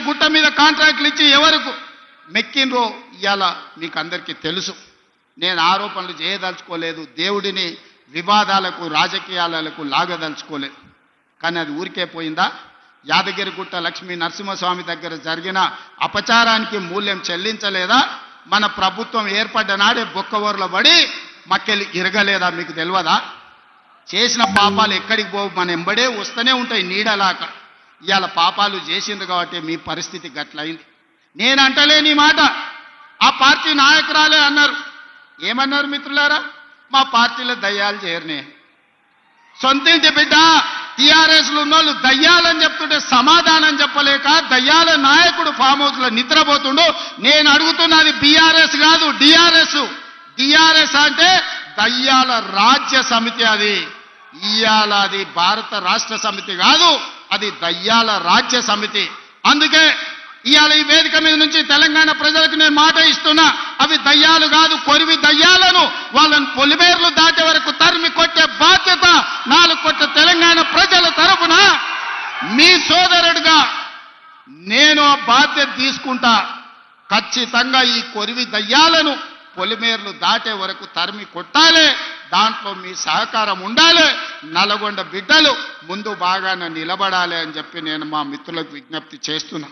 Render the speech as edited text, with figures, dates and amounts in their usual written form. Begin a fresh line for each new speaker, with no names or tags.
గుట్ట మీద కాంట్రాక్టులు ఇచ్చి ఎవరికి మెక్కినరో ఇవాళ మీకు అందరికీ తెలుసు. నేను ఆరోపణలు చేయదలుచుకోలేదు, దేవుడిని వివాదాలకు రాజకీయాలకు లాగదలుచుకోలేదు. కానీ అది ఊరికే పోయిందా? యాదగిరిగుట్ట లక్ష్మీ నరసింహస్వామి దగ్గర జరిగిన అపచారానికి మూల్యం చెల్లించలేదా? మన ప్రభుత్వం ఏర్పడ్డ నాడే బొక్కవోర్ల పడి మక్కెలు ఇరగలేదా? మీకు తెలియదా? చేసిన పాపాలు ఎక్కడికి పోవు, మన ఎంబడే వస్తూనే ఉంటాయి నీడలాక. ఇవాళ పాపాలు చేసింది కాబట్టి మీ పరిస్థితి గట్లయింది. నేను అంటలేని మాట ఆ పార్టీ నాయకురాలే అన్నారు. ఏమన్నారు మిత్రులారా? మా పార్టీలో దయ్యాలు చేరనే. సొంతింటి బిడ్డ టీఆర్ఎస్లు ఉన్నోళ్ళు దయ్యాలని చెప్తుంటే సమాధానం చెప్పలేక దయ్యాల నాయకుడు ఫామ్ హౌస్లో నిద్రపోతుండు. నేను అడుగుతున్నది బీఆర్ఎస్ కాదు, డిఆర్ఎస్. డిఆర్ఎస్ అంటే దయ్యాల రాజ్య సమితి. అది ఇవాళ అది భారత రాష్ట్ర సమితి కాదు, అది దయ్యాల రాజ్య సమితి. అందుకే ఇవాళ ఈ వేదిక మీద నుంచి తెలంగాణ ప్రజలకు నేను మాట ఇస్తున్నా, అవి దయ్యాలు కాదు, కొరివి దయ్యాలను వాళ్ళని పొలిమేర్లు దాటే వరకు తరిమి కొట్టే బాధ్యత 4 కోట్ల తెలంగాణ ప్రజల తరఫున మీ సోదరుడిగా నేను ఆ బాధ్యత తీసుకుంటా. ఖచ్చితంగా ఈ కొరివి దయ్యాలను పొలిమేర్లు దాటే వరకు తరిమి కొట్టాలి. దాంట్లో మీ సహకారం ఉండాలి. నల్గొండ బిడ్డలు ముందు బాగానే నిలబడాలి అని చెప్పి నేను మా మిత్రులకు విజ్ఞప్తి చేస్తున్నా.